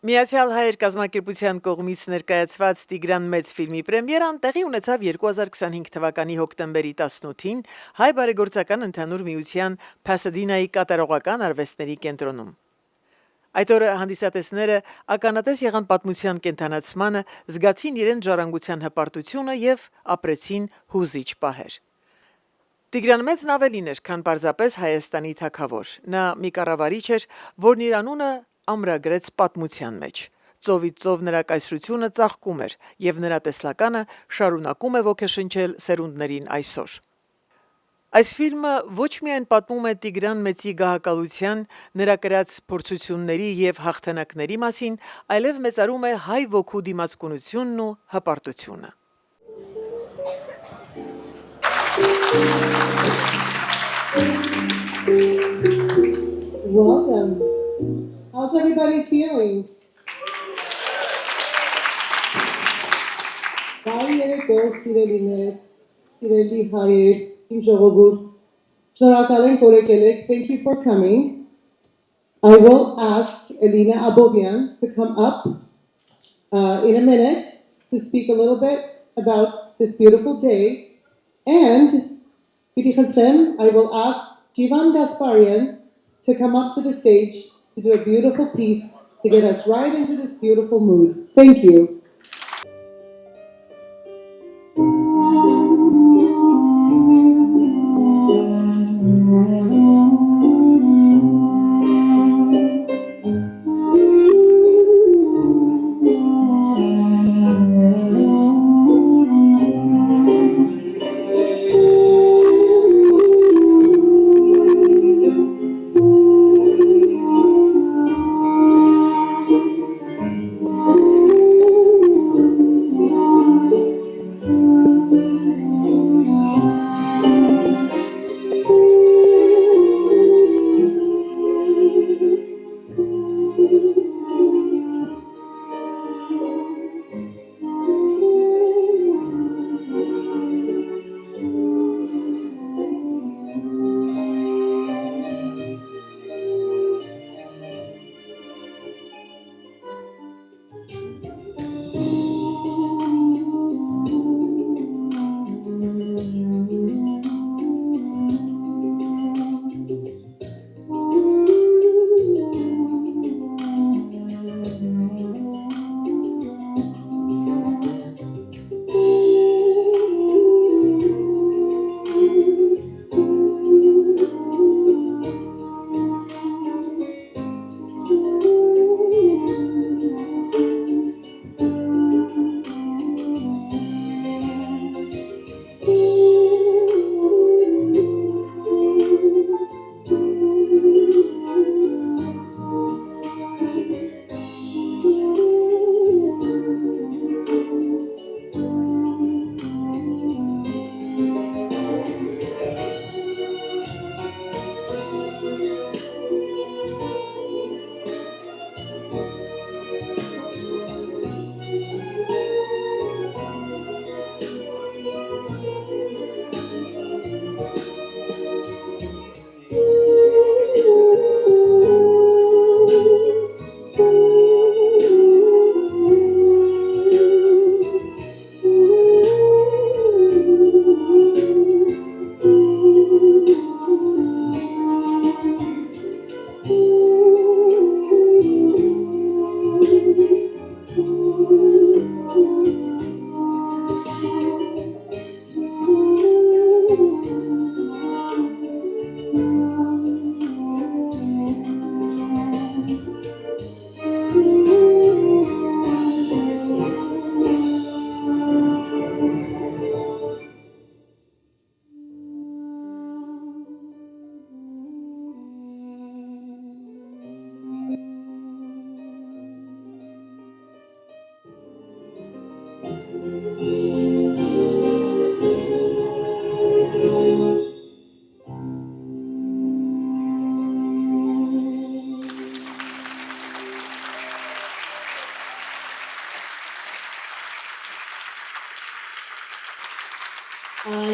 Միացյալ Հայեր կազմակերպության կողմից ներկայացված Տիգրան Մեծ ֆիլմի պրեմիերան տեղի ունեցավ 2025 թվականի հոկտեմբերի 18-ին Հայ բարեգործական ընդհանուր միության Փասադինայի կատարողական արվեստների կենտրոնում։ Այդ օրը հանդիսատեսները ականատես եղան պատմության կենթանացմանը, զգացին իրենց ժառանգության հպարտությունը եւ ապրեցին հուզիչ պահեր։ Տիգրան Մեծն ավելին էր, քան պարզապես Հայաստանի թագավոր։ Նա մի կառավարիչ էր, որն իր անունը ամրագրեց պատմության մեջ։ Ծովից ծով նրա կայսրությունը ծաղկում էր, եւ նրա տեսլականը շարունակում է ոգեշնչել սերունդներին այսօր։ Այս ֆիլմը ոչ միայն պատմում է Տիգրան Մեծի գահակալության, նրա կրած փորձությունների եւ հաղթանակների մասին, այլև մեծարում է հայ ոգու դիմացկունությունն ու հպարտությունը։ Welcome. How's everybody feeling? Բարի երեկո, սիրելիներ, սիրելի հայեր, իմ ժողովուրդ, շնորհակալ ենք, որ եկել եք. Thank you for coming. I will ask Elina Abovian to come up in a minute to speak a little bit about this beautiful day. And I will ask Jivan Gasparian to come up to the stage to do a beautiful piece to get us right into this beautiful mood. Thank you.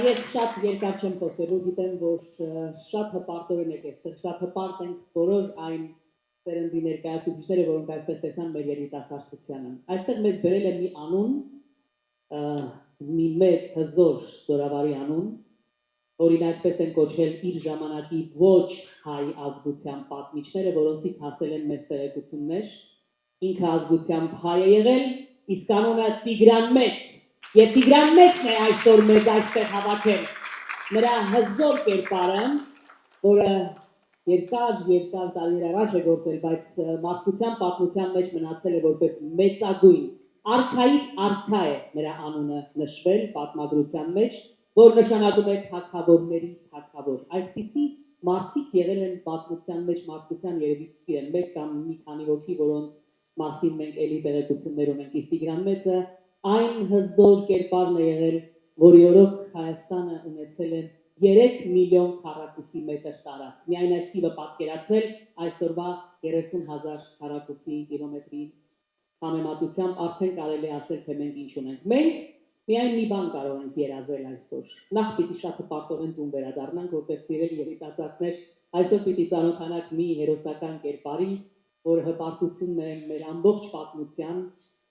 Ես շատ երկար չեմ խոսելու, գիտեմ, որ շատ հպարտորեն եք այստեղ, շատ հպարտ ենք բոլոր այն սերնդի ներկայացուցիչները, որոնք այստեղ տեսան մեր երիտասարդությանը։ Այստեղ մեզ բերել է մի անուն, մի մեծ հզոր զորավարի անուն, որին այդպես են կոչել իր ժամանակի ոչ հայ ազգության պատմիչները, որոնցից հասել են մեծ տեղեկություններ։ Ինքը ազգությամբ հայ է եղել, իսկ անունը Տիգրան Մեծ, եւ Տիգրան Մեծն է այսօր մեզ այստեղ հավաքել։ Նրա հզոր կերպարը, որը երկար տարիներ առաջ է գործել, բայց մարդկության պատմության մեջ մնացել է որպես մեծագույն, արքայից արքա է նրա անունը նշվել պատմագրության մեջ, որ նշանակում է թագավորների թագավոր։ Այդպիսի մարդիկ եղել են պատմության մեջ, մարդկության երևի իրեն մեկ կամ մի քանի հոգի, որոնց մասին մենք էլի տեղեկություններ ունենք, իսկ Տիգրան Մեծը այն հզոր կերպարն է եղել, որի օրոք Հայաստանը ունեցել է 3 միլիոն քառակուսի մետր տարածք։ Միայն այս թիվը պատկերացնել այսօրվա 30,000 քառակուսի կիլոմետրի համեմատությամբ արդեն կարելի ասել, թե մենք ինչ ունենք։ Մենք միայն մի բան կարող ենք երազել այսօր։ Նախ պիտի շատ հպարտորեն տուն վերադառնանք, որտեղ սիրելի երիտասարդներ, այսօր պիտի ծանոթանաք մի հերոսական կերպարի, որը հպարտությունն է մեր ամբողջ պատմության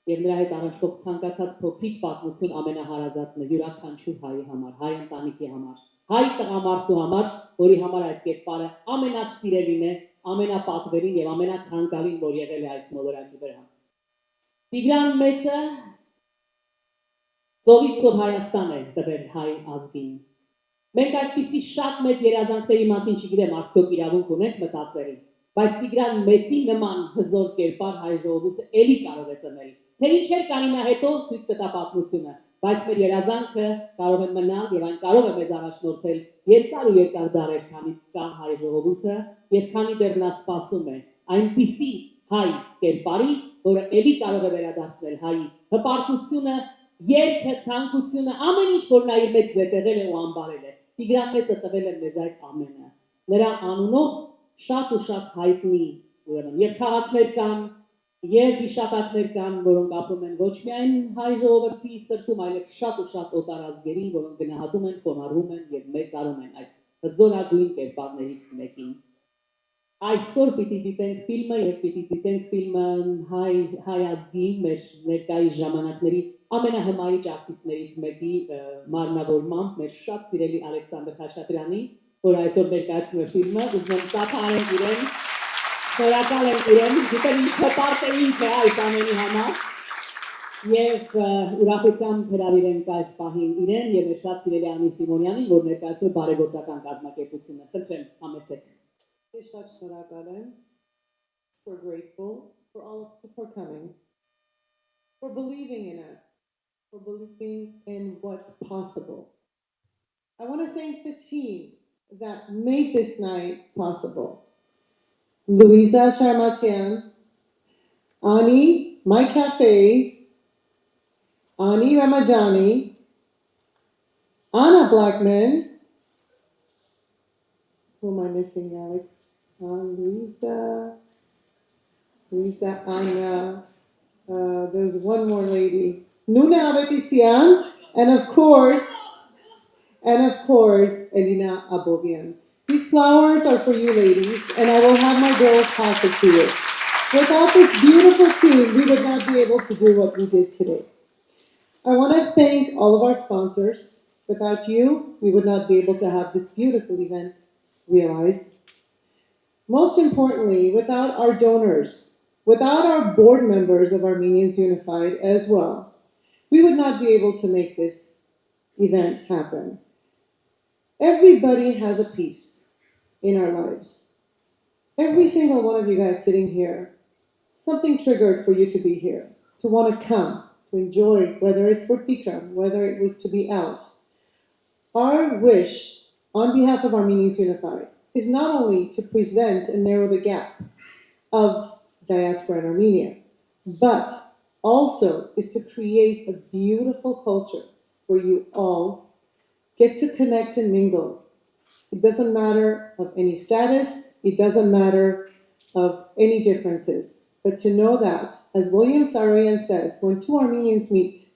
եւ նրա հետ առնչվող ցանկացած փոքրիկ պատմություն ամենահարազատն է յուրաքանչյուր հայի համար, հայ ընտանիքի համար, հայ տղամարդու համար, որի համար այդ կերպարը ամենասիրելին է, ամենապատվելին եւ ամենացանկալին, որ եղել է այս մոլորակի վրա։ Տիգրան Մեծը ծովից ծով Հայաստան է տվել հայ ազգին։ Մենք այդպիսի շատ մեծ երազանքների մասին չգիտեմ, արդյոք իրավունք ունենք մտածել, բայց Տիգրան Մեծի նման հզոր կերպար հայ ժողովուրդը էլի կարող է ծնել։ Թե ինչեր կանի նա հետո ցույց կտա պատմությունը, բայց մեր երազանքը կարող է մնալ եւ այն կարող է մեզ առաջնորդել երկար ու երկար դարեր, քանի կա հայ ժողովուրդը եւ քանի դեռ նա սպասում է այնպիսի հայ կերպարի, որը էլի կարող է վերադարձնել հայի հպարտությունը, երգը, ցանկությունը, ամեն ինչ, որ նա իր մեջ զետեղել է ու անբարել է։ Տիգրան Մեծը տվել է մեզ այդ ամենը։ Նրա անունով շատ ու շատ հայտնի ուրեմն եւ քաղաքներ կան, եւ հիշատակներ կան, որոնք ապրում են ոչ միայն հայ ժողովրդի սրտում, այլև շատ ու շատ օտարազգերի, որոնք գնահատում են, խոնարհում են եւ մեծարում են այս հզորագույն կերպարներից մեկին։ Այսօր պիտի դիտենք ֆիլմը եւ պիտի դիտենք ֆիլմը հայ ազգի մեր ներկայիս ժամանակների ամենահմայիչ արտիստներից մեկի մարմնավորմամբ մեր շատ սիրելի Ալեքսանդր Խաչատրյանի, որ այսօր ներկայացնում է ֆիլմը, ուզում եմ ծափարենք իրեն, շնորհակալ եմ իրեն, գիտեմ ինչ հպարտ է ինքը այս ամենի համար եւ ուրախությամբ հրավիրենք այս պահին իրեն եւ մեր շատ սիրելի Անի Սիմոնյանին, որ ներկայացնում է բարեգործական կազմակերպությունը։ Խնդրեմ, համեցեք։ Շատ շնորհակալ եմ, we're grateful for all of you for coming, for believing in us, for believing in what's possible. I want to thank the team that made this night possible. Louisa Sharmatian, Ani, My Cafe, Ani Ramadani, Anna Blackman, who am I missing, Alex? Louisa, Anna, there's one more lady, Nuna Avetissian, and of course, Elina Abovian. These flowers are for you ladies, and I will have my girls pass it to you. Without this beautiful team, we would not be able to do what we did today. I want to thank all of our sponsors. Without you, we would not be able to have this beautiful event realized. Most importantly, without our donors, without our board members of Armenians Unified as well, we would not be able to make this event happen. Everybody has a piece in our lives. Every single one of you guys sitting here, something triggered for you to be here, to want to come, to enjoy, whether it's for Tikram, whether it was to be out. Our wish on behalf of Armenians Unified is not only to present and narrow the gap of diaspora in Armenia, but also is to create a beautiful culture where you all get to connect and mingle. It doesn't matter of any status, it doesn't matter of any differences, but to know that, as William Saroyan says, when two Armenians meet,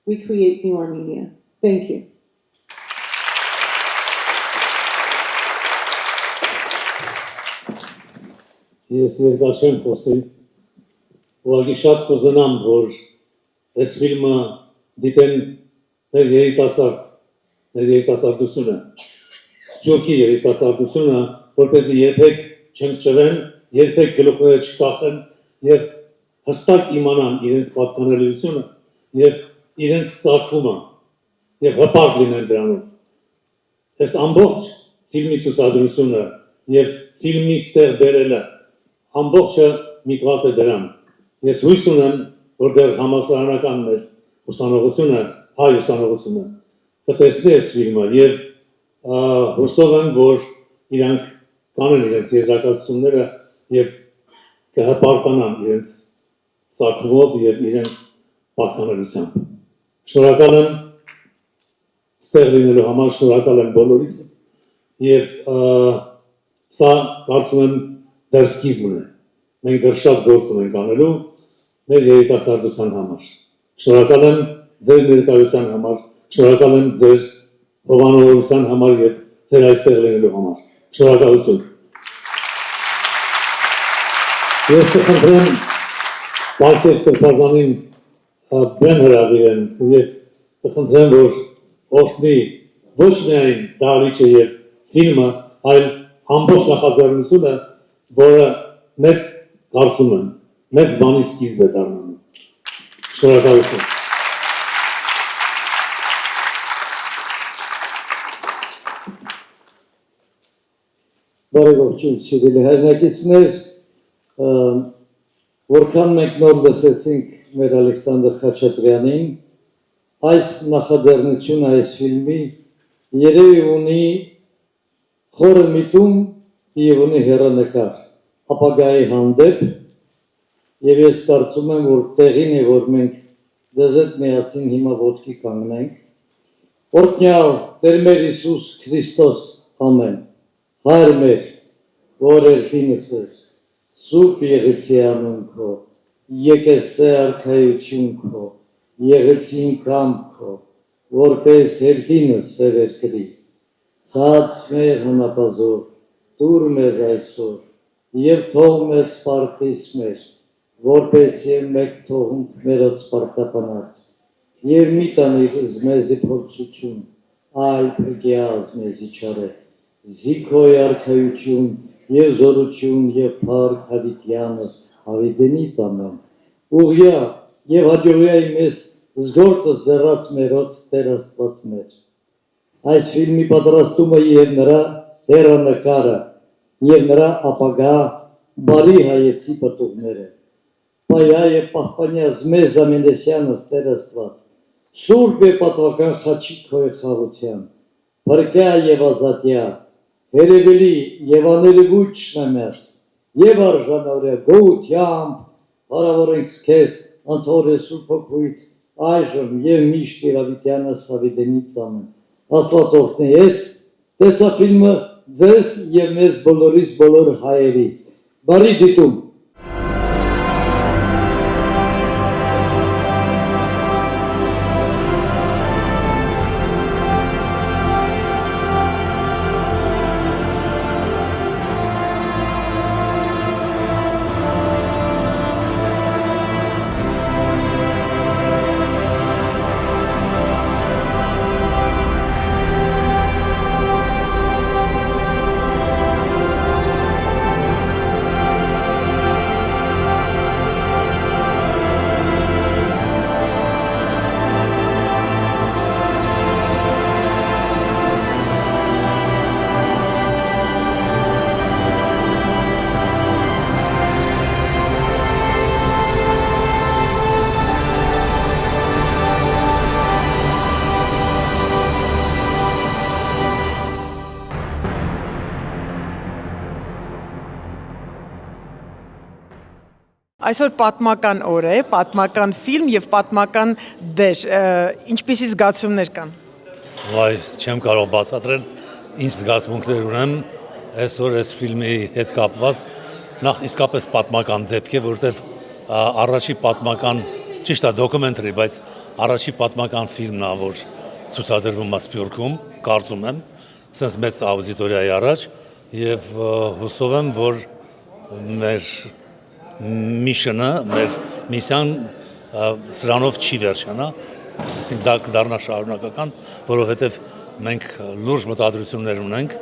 we create new Armenia. Thank you. ես երկար չեմ խոսել, ուղղակի շատ կուզենամ, որ այս ֆիլմը դիտեն մեր երիտասարդությունը, Սփյուռքի երիտասարդությունը, որպեսզի երբեք չընկճվեն, երբեք գլուխները չկախեն եւ հստակ իմանան իրենց պատկանելիությունը եւ իրենց ծագումը եւ հպարտ լինեն դրանով։ Այս ամբողջ ֆիլմի ցուցադրությունը եւ ֆիլմի ստեղ բերելը ամբողջը միտված է դրան։ Ես հույս ունեմ, որ դեռ համալսարանական մեր ուսանողությունը, հայ ուսանողությունը կտեսնի այս ֆիլմը եւ հուսով եմ, որ իրանք կանեն իրենց եզրակացությունները եւ կհպարտանան իրենց ծագումով եւ իրենց պատկանելությամբ։ Շնորհակալ եմ ստեղ լինելու համար, շնորհակալ եմ բոլորից եւ սա կարծում եմ դեռ սկիզբն է։ Մենք դեռ շատ գործ ունենք անելու մեր երիտասարդության համար։ Շնորհակալ եմ ձեր ներկայության համար, շնորհակալ եմ ձեր հովանավորության համար եւ ձեր այստեղ լինելու համար։ Շնորհակալություն։ Ես կխնդրեմ Պարտեվ Սրբազանին բեմ հրավիրեն եւ կխնդրեմ, որ օգնի ոչ միայն դահլիճը եւ ֆիլմը, այլ ամբողջ նախաձեռնությունը, որը մեծ կարծում եմ, մեծ բանի սկիզբ է դառնում։ Շնորհակալություն։ Բարեգործություն, սիրելի հայրենակիցներ, որքան մենք նոր լսեցինք մեր Ալեքսանդր Խաչատրյանին, այս նախաձեռնությունը այս ֆիլմի երևի ունի խորը միտում եւ ունի հեռանկար ապագայի հանդեպ եւ ես կարծում եմ, որ տեղին է, որ մենք դեզետ միասին հիմա ոտքի կանգնենք։ Օրհնյալ Տեր մեր Հիսուս Քրիստոս, ամեն։ Հայր մեր, որ երկինս ես, սուրբ եղեցի անուն քո, եկեսե արքայություն քո, եղեցին կամ քո, որպես երկինս սև երկրի, ցած մեր հնապազոր, տուր մեզ այսօր, եւ թող մեզ սպարտիս մեր, որպես եւ մեկ թողունք մերոց սպարտապանած, եւ մի տանիր մեզի փորձություն, այլ փրկյազ մեզի չարե, Զիքոյ արքայություն եւ զորություն եւ փառք հավիտյանս հավիտենից ամեն։ Ուղիա եւ հաջողյայի մեզ զգործս ձեռած մերոց Տեր Աստված մեր։ Այս ֆիլմի պատրաստումը եւ նրա հեռանկարը եւ նրա ապագա բարի հայեցի պատուղները։ Պայա եւ պահպանյազ մեզ ամենեսյանս Տեր Աստված։ Սուրբ է պատվական խաչի քո խաղության։ Փրկյա եւ ազատյա Երևելի եւ աներևույթ շնամած եւ արժանավորյա գոհությամբ բարավորենք քեզ անթորը սուրբ հոգույց այժմ եւ միշտ Իրավիտյանս հավիտենից ամեն Աստված օգնի ես տեսա ֆիլմը ձեզ եւ մեզ բոլորից բոլոր հայերից բարի դիտում Այսօր պատմական օր է, պատմական ֆիլմ եւ պատմական դեր, ինչպիսի զգացումներ կան։ Վայ, չեմ կարող բացատրել, ինչ զգացմունքներ ունեմ այսօր այս ֆիլմի հետ կապված, նախ իսկապես պատմական դեպք է, որտեղ առաջի պատմական, ճիշտ է դոկումենտարի, բայց առաջի պատմական ֆիլմն է, որ ցուցադրվում է Սփյուռքում, կարծում եմ, sense մեծ աուդիտորիայի առաջ եւ հուսով եմ, որ մեր միշնը, մեր միսիան սրանով չի վերջանա, այսինքն դա կդառնա շարունակական, որովհետև մենք լուրջ մտադրություններ ունենք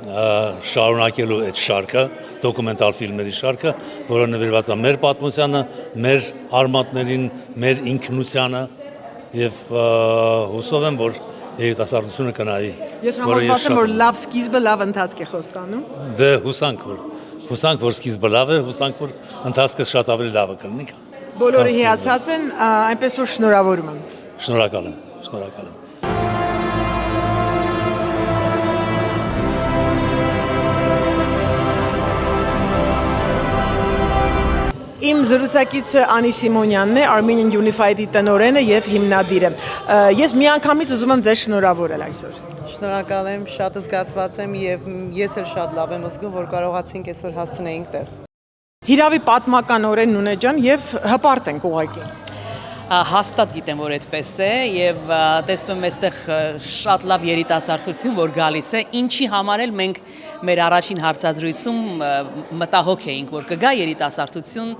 շարունակելու այդ շարքը, դոկումենտալ ֆիլմերի շարքը, որը նվիրված է մեր պատմությանը, մեր արմատներին, մեր ինքնությանը եւ հուսով եմ, որ երիտասարդությունը կնայի։ Ես համոզված եմ, որ լավ սկիզբը լավ ընթացք է խոստանում։ Դե հուսանք, որ սկիզբը լավ է, հուսանք, որ ընթացքը շատ ավելի լավը կլինի։ Բոլորը հիացած են, այնպես որ շնորհավորում եմ։ Շնորհակալ եմ։ Իմ զրուցակիցը Անի Սիմոնյանն է, Armenian Unified-ի տնօրենը եւ հիմնադիրը։ Ես միանգամից ուզում եմ ձեզ շնորհավորել այսօր։ Շնորհակալ եմ, շատ զգացված եմ եւ ես էլ շատ լավ եմ զգում, որ կարողացինք այսօր հասցնեինք տեղ։ Հիրավի պատմական օրեն Նունե ջան եւ հպարտ ենք ուղղակի։ Հաստատ գիտեմ, որ այդպես է եւ տեսնում եմ այստեղ շատ լավ երիտասարդություն, որ գալիս է, ինչի համար էլ մենք մեր առաջին հարցազրույցում մտահոգ էինք, որ կգա երիտասարդություն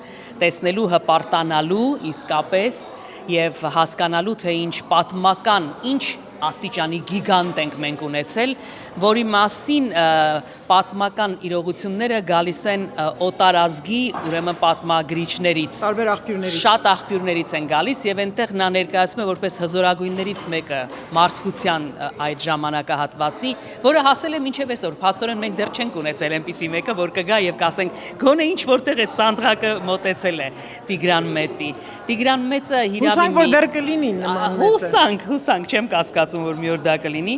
տեսնելու, հպարտանալու իսկապես եւ հասկանալու, թե ինչ պատմական, ինչ աստիճանի գիգանտ ենք մենք ունեցել, որի մասին պատմական իրողությունները գալիս են օտարազգի, ուրեմն պատմագրիչներից, Տարբեր աղբյուրներից։ Շատ աղբյուրներից են գալիս եւ այնտեղ նա ներկայացնում է որպես հզորագույններից մեկը մարդկության այդ ժամանակահատվածի, որը հասել է մինչև այսօր։ Փաստորեն մենք դեռ չենք ունեցել այնպիսի մեկը, որ կգա եւ կասենք գոնե ինչ որտեղ այդ սանդղակը մոտեցել է Տիգրան Մեծի։ Տիգրան Մեծը հիրավի Հուսանք, որ դեռ կլինի նման մեծը։ Հուսանք, չեմ կասկածում, որ մի օր դա կլինի։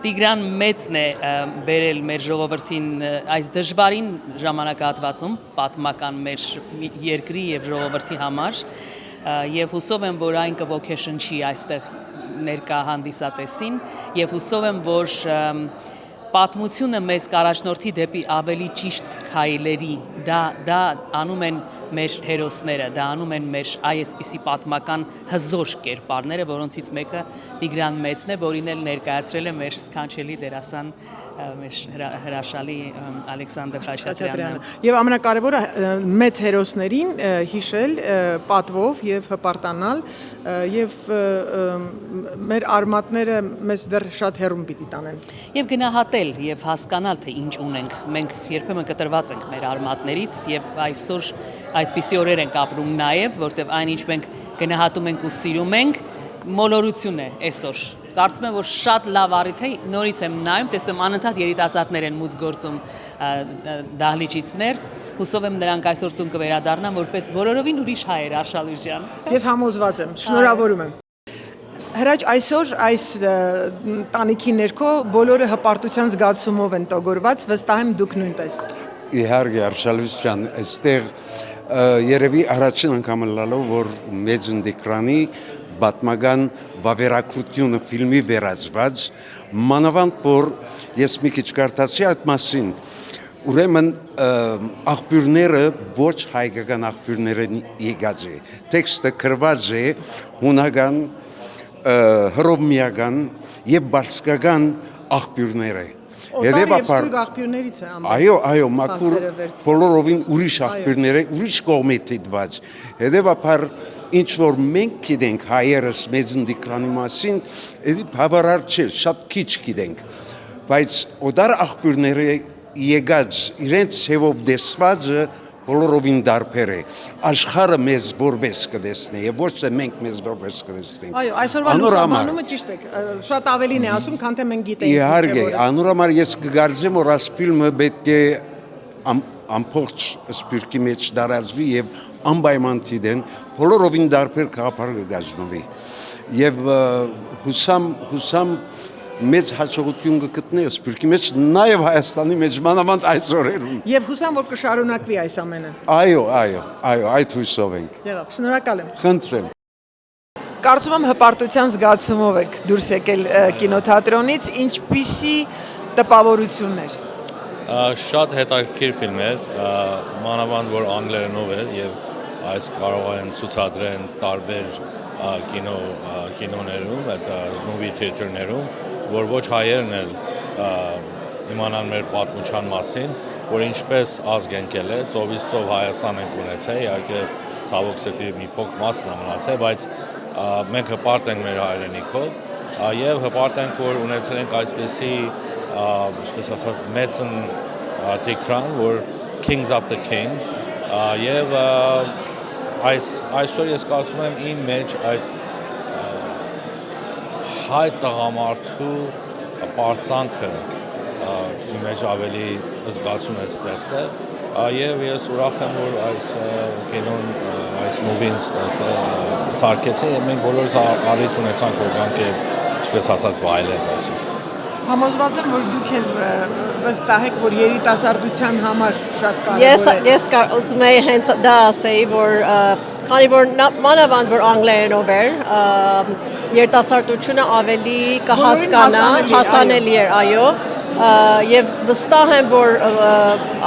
Տիգրան Մեծն է բերել մեր ժողովրդին այս դժվարին ժամանակահատվածում պատմական մեր երկրի եւ ժողովրդի համար եւ հուսով եմ, որ այն կոգեշնչի այստեղ ներկա հանդիսատեսին եւ հուսով եմ, որ պատմությունը մեզ կառաջնորդի դեպի ավելի ճիշտ քայլերի, դա անում են մեր հերոսները, դա անում են մեր այսպիսի պատմական հզոր կերպարները, որոնցից մեկը Տիգրան Մեծն է, որին էլ ներկայացրել է մեր սքանչելի դերասան մեր հրաշալի Ալեքսանդր Խաչատրյանը։ Եվ ամենակարևորը մեծ հերոսներին հիշել պատվով եւ հպարտանալ եւ մեր արմատները մեզ դեռ շատ հեռուն պիտի տանեն։ Եվ գնահատել եւ հասկանալ, թե ինչ ունենք։ Մենք երբեմն կտրված ենք մեր արմատներից եւ այսօր այդպիսի օրեր ենք ապրում նաեւ, որտեղ այնինչ մենք գնահատում ենք ու սիրում ենք, մոլորություն է այսօր։ Կարծում եմ, որ շատ լավ առիթ է, նորից եմ նայում, տեսնում անընդհատ երիտասարդներ են մուտք գործում դահլիճից ներս, հուսով եմ նրանք այսօր տուն կվերադառնան որպես բոլորովին ուրիշ հայեր, Արշալույս ջան։ Ես համոզված եմ, շնորհավորում եմ։ Հրաչ, այսօր այս տանիքի ներքո բոլորը հպարտության զգացումով են տոգորված, վստահ եմ դուք նույնպես։ Իհարկե, Արշալույս ջան, այստեղ երևի առաջին անգամ լալով, որ մեծ ընդեկրանի պատմական վավերագրությունը ֆիլմի վերածված, մանավանդ որ ես մի քիչ կարդացի այդ մասին, ուրեմն աղբյուրները ոչ հայկական աղբյուրներ են եկած է, տեքստը գրված է հունական, հռոմեական եւ բարսկական աղբյուրներ է։ Օտար եւ ստրուկ աղբյուրներից է ամեն։ Այո, մաքուր բոլորովին ուրիշ աղբյուրներ է, ուրիշ կողմի դիտված։ Հետևաբար ինչ որ մենք գիտենք հայերս մեծ ընդիկրանի մասին, էդի բավարար չէ, շատ քիչ գիտենք, բայց օտար աղբյուրները եկած իրենց հեվով դեսվածը բոլորովին դարբեր է, աշխարհը մեզ որպես կտեսնի եւ ոչ թե մենք մեզ որպես կտեսնենք։ Այո, այսօրվա լուսաբանումը ճիշտ է, շատ ավելին է ասում, քան թե մենք գիտենք։ Իհարկե, անորոմար ես կգարձեմ, որ այս ֆիլմը պետք է ամբողջ սպիրկի մեջ դարածվի եւ անպայման դիտեն, բոլորովին դարբեր գաղափար կգազմվի։ Եվ հուսամ մեծ հաջողություն կգտնի սպիրկի մեջ, նաև Հայաստանի մեջ մանավանդ այս օրերում։ Եվ հուսամ, որ կշարունակվի այս ամենը։ Այո, այդ հույսով ենք։ Եղավ, շնորհակալ եմ։ Խնդրեմ։ Կարծում եմ հպարտության զգացումով եք դուրս եկել կինոթատրոնից, ինչպիսի տպավորություններ։ Շատ հետաքրքիր ֆիլմ էր, մանավանդ որ անգլերենով էր եւ այս կարող են ցուցադրեն տարբեր կինոներում, այդ movie theater-ներում, որ ոչ հայերն էլ իմանան մեր պատմության մասին որ ինչպես ազգ ընկել է, ծովից ծով Հայաստան ենք ունեցել, իհարկե ցավոք սրտի մի փոքր մասն է մնացել, բայց մենք հպարտ ենք մեր հայրենիքով եւ հպարտ ենք, որ ունեցել ենք այսպեսի, ինչպես ասած, մեծն տիկրան, որ Kings of the Kings եւ այսօր ես կարծում եմ իմ մեջ այդ հայ տղամարդու պարծանքը իմ մեջ ավելի զգացում է ստեղծել եւ ես ուրախ եմ, որ այս կինոն, այս մուվին սարքեցին եւ մենք բոլորս առիթ ունեցանք, որ գանք եւ ինչպես ասած վայելենք այսօր։ Համոզված եմ, որ դուք էլ վստահ եք, որ երիտասարդության համար շատ կարևոր է։ Ես ուզում եի հենց դա ասեի, որ քանի որ մանավանդ որ անգլերենով էր, երիտասարդությունը ավելի կհասկանա, հասանելի էր, այո, եւ վստահ եմ, որ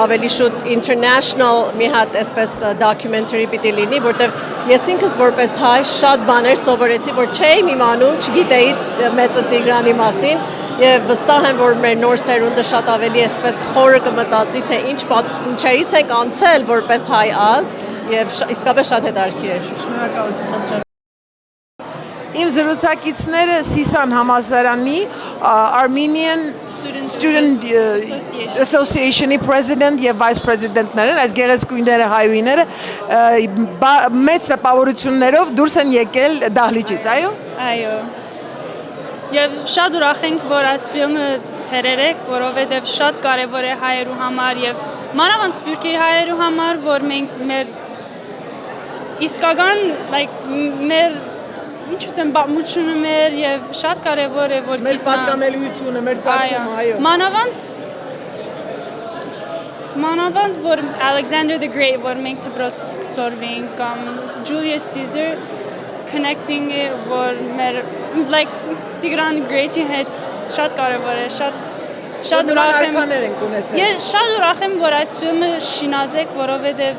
ավելի շուտ international մի հատ այսպես documentary պիտի լինի, որտեղ ես ինքս որպես հայ շատ բաներ սովորեցի, որ չէի իմանում, չգիտեի Մեծը Տիգրանի մասին, եւ վստահ եմ, որ մեր նոր սերունդը շատ ավելի այսպես խորը կմտածի, թե ինչերից ենք անցել որպես հայ ազգ, եւ իսկապես շատ հետաքրքիր էր։ Շնորհակալություն։ Իմ զրուցակիցները Սիսան համալսարանի Armenian Student Association-ի president եւ vice president-ներ են, այս գեղեցկույնները հայուիները մեծ տպավորություններով դուրս են եկել դահլիճից, այո։ Այո։ Եվ շատ ուրախ ենք, որ այս ֆիլմը հերեր եք, որովհետև շատ կարևոր է հայերու համար եւ մանավանդ սփյուռքի հայերու համար, որ մենք մեր իսկական մեր ինչ ասեմ, պատմությունը մեր եւ շատ կարեւոր է, որ մեր պատկանելիությունը, մեր ծագումը, այո։ Մանավանդ որ Alexander the Great, որ մենք դպրոց կսորվենք, կամ Julius Caesar connecting որ մեր like Tigran Great-ի հետ շատ կարեւոր է, շատ ուրախ եմ։ Ես շատ ուրախ եմ, որ այս ֆիլմը շինած եք, որովհետեւ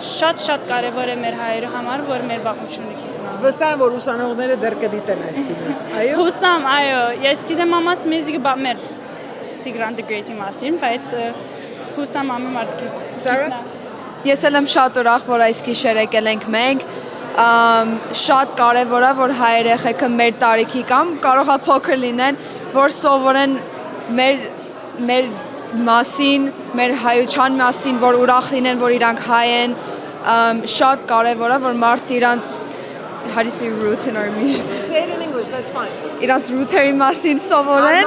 շատ կարեւոր է մեր հայերու համար, որ մեր պատմությունը գիտնան։ Վստահ եմ, որ ուսանողները դեռ կդիտեն այս ֆիլմը, այո։ Հուսամ, այո, ես գիտեմ մամաս մեզի մեր Tigran the Great-ի մասին, բայց հուսամ ամեն մարդ գիտա։ Ես էլ եմ շատ ուրախ, որ այս գիշեր եկել ենք մենք, շատ կարևոր է, որ հայ երեխեքը մեր տարիքի կամ կարող է փոքր լինեն, որ սովորեն մեր մասին, մեր հայության մասին, որ ուրախ լինեն, որ իրանք հայ են, շատ կարևոր է, որ մարդ իրանք how do you say root in Armenian? Say it in English, that's fine. Իրանք ռութերի մասին սովորեն,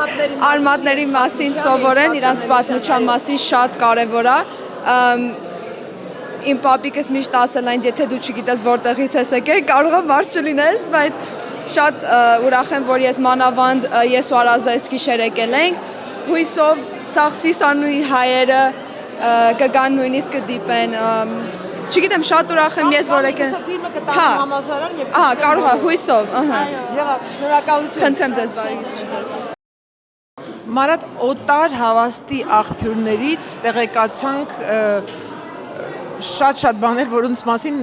արմատների մասին սովորեն, իրանք պատմության մասին շատ կարևոր է։ Իմ պապիկս միշտ ասել այն, եթե դու չգիտես որտեղից ես եկել, կարող է մարդ չլինես, բայց շատ ուրախ եմ, որ ես մանավանդ ես ու Արազը այս գիշեր եկել ենք, հույսով սաղ Սիսանուի հայերը կգան նույնիսկ կդիպեն, չգիտեմ, շատ ուրախ եմ ես, որ եկել։ Ֆիլմը կտանեմ համալսարան եւ կարող է, հույսով, Եղավ, շնորհակալություն։ Խնդրեմ ձեզ բարի։ Մարատ օտար հավաստի աղբյուրներից տեղեկացանք շատ բաներ, որոնց մասին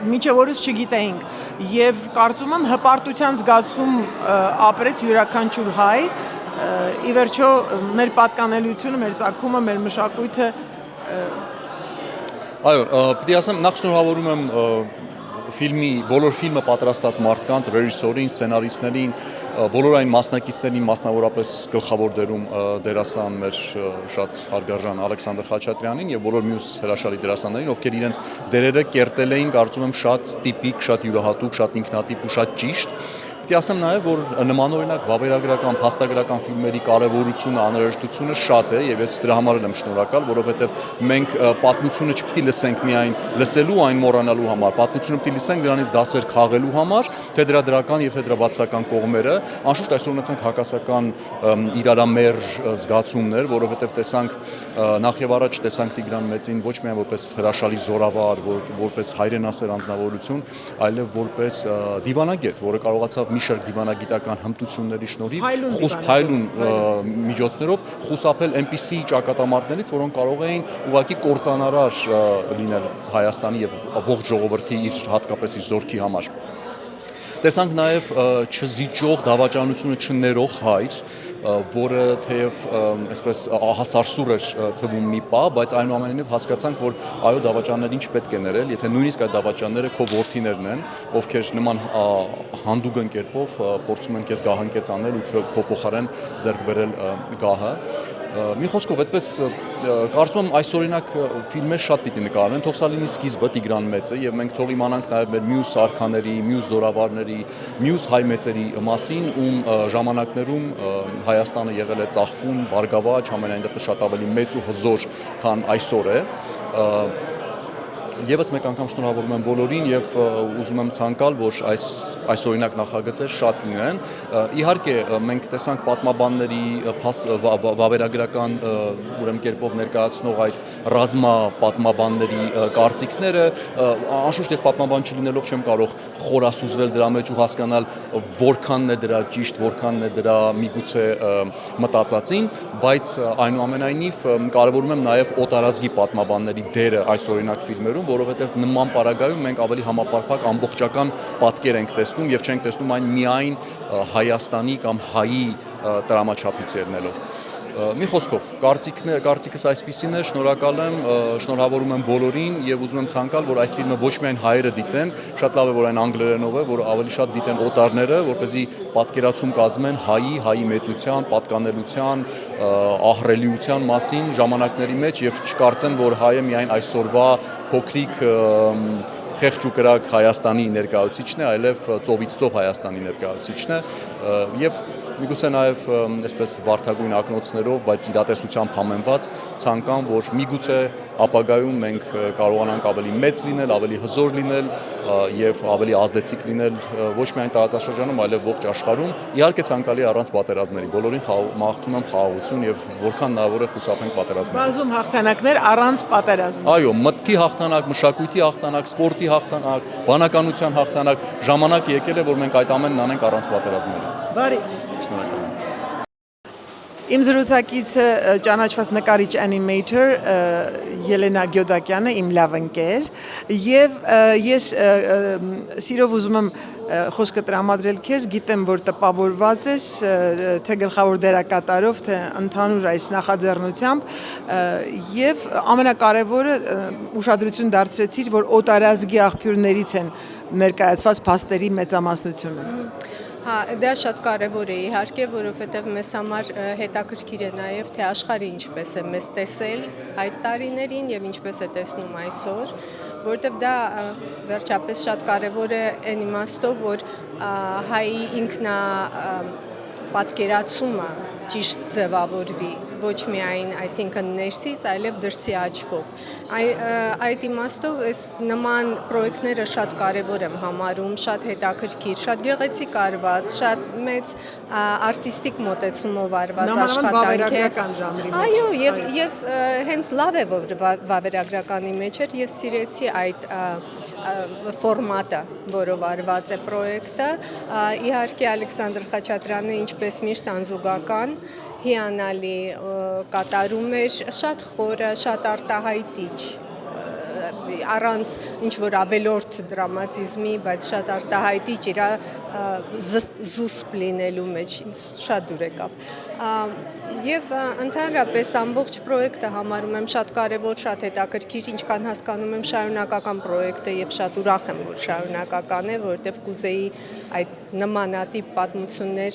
մինչև օրս չգիտեինք եւ կարծում եմ հպարտության զգացում ապրեց յուրաքանչյուր հայ, ի վերջո մեր պատկանելիությունը, մեր ծագումը, մեր մշակույթը Այո, պիտի ասեմ, նախ շնորհավորում եմ բոլոր ֆիլմը պատրաստած մարդկանց, ռեժիսորին, սցենարիստներին, բոլոր այն մասնակիցներին, մասնավորապես գլխավոր դերում դերասան մեր շատ հարգարժան Ալեքսանդր Խաչատրյանին եւ բոլոր մյուս հրաշալի դերասաններին, ովքեր իրենց դերերը կերտել էին, կարծում եմ, շատ տիպիկ, շատ յուրահատուկ, շատ ինքնատիպ ու շատ ճիշտ։ Պիտի ասեմ նաև, որ նմանօրինակ վավերագրական, փաստագրական ֆիլմերի կարևորությունը, անհրաժեշտությունը շատ է եւ ես դրա համար եմ շնորհակալ, որովհետեւ մենք պատմությունը չպիտի լսենք միայն լսելու այն մոռանալու համար, պատմությունը պիտի լսենք դրանից դասեր քաղելու համար, թե դրա դրական եւ թե դրա բացասական կողմերը, անշուշտ այսօր ունեցանք հակասական իրարամերժ զգացումներ, որովհետեւ տեսանք նախ եւ առաջ տեսանք Տիգրան Մեծին ոչ միայն որպես հրաշալի զորավար, որպես հայրենասեր անձնավորություն, այլև որպես դիվանագետ, որը կարողացավ մի շարք դիվանագիտական հմտությունների շնորհիվ փայլուն միջոցներով խուսափել այնպիսի ճակատամարտներից, որոնք կարող էին ուղղակի կործանարար լինել Հայաստանի եւ ողջ ժողովրդի իր հատկապես իր զորքի համար։ Տեսանք նաև չզիջող դավաճանությունը չներող հայր, որը թեև այսպես հասարսուր էր թվում մի պահ, բայց այնուամենայնիվ հասկացանք, որ այո դավաճաններին չպետք է ներել, եթե նույնիսկ այդ դավաճանները քո որդիներն են, ովքեր նման հանդուգն կերպով փորձում են քեզ գահանկեց անել ու քո փոխարեն ձեռք բերել գահը։ Մի խոսքով, այդպես կարծում եմ այս օրինակ ֆիլմեր շատ պիտի նկարվեն, թող սա լինի սկիզբը Տիգրան Մեծը եւ մենք թող իմանանք նաեւ մեր մյուս արքաների, մյուս զորավարների, մյուս հայ մեծերի մասին, ում ժամանակներում Հայաստանը եղել է ծաղկուն, բարգավաճ, ամենայն դեպս շատ ավելի մեծ ու հզոր, քան այսօր է։ Եվս մեկ անգամ շնորհավորում եմ բոլորին եւ ուզում եմ ցանկալ, որ այս օրինակ նախագծեր շատ լինեն։ Իհարկե մենք տեսանք պատմաբանների վավերագրական ուրեմն կերպով ներկայացնող այդ ռազմա պատմաբանների կարծիքները, անշուշտ ես պատմաբան չլինելով չեմ կարող խորասուզվել դրա մեջ ու հասկանալ որքանն է դրա ճիշտ, որքանն է դրա միգուցե մտածածին, բայց այնուամենայնիվ կարևորում եմ նաեւ օտարազգի պատմաբանների դերը այս օրինակ ֆիլմերում, որովհետև նման պարագայում մենք ավելի համապարփակ ամբողջական պատկեր ենք տեսնում եւ չենք տեսնում այն միայն Հայաստանի կամ հայի տրամաչափից ելնելով։ Մի խոսքով, կարծիքս այսպիսին է, շնորհակալ եմ, շնորհավորում եմ բոլորին եւ ուզում եմ ցանկալ, որ այս ֆիլմը ոչ միայն հայերը դիտեն, շատ լավ է, որ այն անգլերենով է, որ ավելի շատ դիտեն օտարները, որպեսզի պատկերացում կազմեն հայի մեծության, պատկանելության, ահռելիության մասին ժամանակների մեջ եւ չկարծեն, որ հայը միայն այսօրվա փոքրիկ խեղճ ու կրակ Հայաստանի ներկայացուցիչն է, այլև ծովից ծով Հայաստանի ներկայացուցիչն է եւ միգուցե նաև այսպես վարդագույն ակնոցներով, բայց իրատեսությամբ համեմված ցանկան, որ միգուցե ապագայում մենք կարողանանք ավելի մեծ լինել, ավելի հզոր լինել եւ ավելի ազդեցիկ լինել ոչ միայն տարածաշրջանում, այլև ողջ աշխարհում։ Իհարկե ցանկալի առանց պատերազմների։ Բոլորին մաղթում եմ խաղաղություն եւ որքան հնարավոր է խուսափենք պատերազմներից։ Բազում հաղթանակներ առանց պատերազմի։ Այո, մտքի հաղթանակ, մշակույթի հաղթանակ, սպորտի հաղթանակ, բանականության հաղթանակ, ժամանակ եկել է, որ մենք այդ ամենն անենք առանց պատերազմների։ Բարի։ Իմ զրուցակիցը ճանաչված նկարիչ անիմեյթեր Ելենա Գյոդակյանը, իմ լավ ընկեր, եւ ես սիրով ուզում եմ խոսքը տրամադրել քեզ, գիտեմ, որ տպավորված ես թե գլխավոր դերակատարով, թե ընդհանուր այս նախաձեռնությամբ եւ ամենակարևորը ուշադրություն դարձրեցիր, որ օտարազգի աղբյուրներից են ներկայացված փաստերի մեծամասնությունը։ Հա, դա շատ կարևոր է իհարկե, որովհետև մեզ համար հետաքրքիր է նաև թե աշխարհը ինչպես է մեզ տեսել այդ տարիներին եւ ինչպես է տեսնում այսօր, որովհետև դա վերջապես շատ կարևոր է այն իմաստով, որ հայի ինքնա պատկերացումը ճիշտ ձևավորվի, ոչ միայն, այսինքն ներսից, այլև դրսի աչքով։ Այդ իմաստով այս նման պրոյեկտները շատ կարևոր եմ համարում, շատ հետաքրքիր, շատ գեղեցիկ արված, շատ մեծ արտիստիկ մոտեցումով արված աշխատանք է։ Այո, եւ հենց լավ է, որ վավերագրականի մեջ էր, ես սիրեցի այդ ֆորմատը, որով արված է պրոյեկտը, իհարկե Ալեքսանդր Խաչատրյանը ինչպես միշտ անզուգական, հիանալի կատարում էր, շատ խորը, շատ արտահայտիչ, առանց ինչ-որ ավելորդ դրամատիզմի, բայց շատ արտահայտիչ իր զուսպ լինելու մեջ, շատ դուր եկավ։ Եվ ընդհանրապես ամբողջ պրոյեկտը համարում եմ շատ կարևոր, շատ հետաքրքիր, ինչքան հասկանում եմ շարունակական պրոյեկտ է եւ շատ ուրախ եմ, որ շարունակական է, որովհետեւ կուզեի այդ նմանատիպ պատմություններ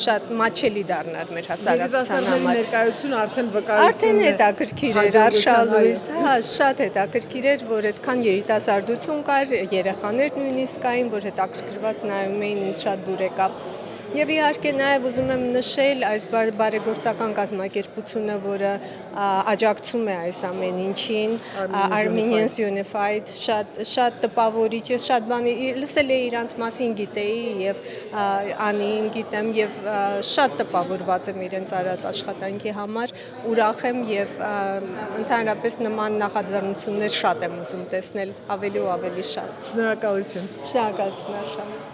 շատ մաչելի դառնար մեր հասարակության համար։ Ներկայությունը արդեն վկայություն է։ Արդեն հետաքրքիր էր, արշալույս, հա, շատ հետաքրքիր էր, որ այդքան երիտասարդություն կար, երեխաներ նույնիսկ կային, որ հետաքրքրված նայում էին, ինձ շատ դուր եկավ։ Եվ իհարկե նաև ուզում եմ նշել այս բարեգործական կազմակերպությունը, որը աջակցում է այս ամեն ինչին, Armenians Unified, շատ տպավորիչ է, շատ բան լսել էի իրանց մասին գիտեի եւ Անին գիտեմ եւ շատ տպավորված եմ իրենց արած աշխատանքի համար, ուրախ եմ եւ ընդհանրապես նման նախաձեռնություններ շատ եմ ուզում տեսնել, ավելի ու ավելի շատ։ Շնորհակալություն։ Շնորհակալություն Արշանես։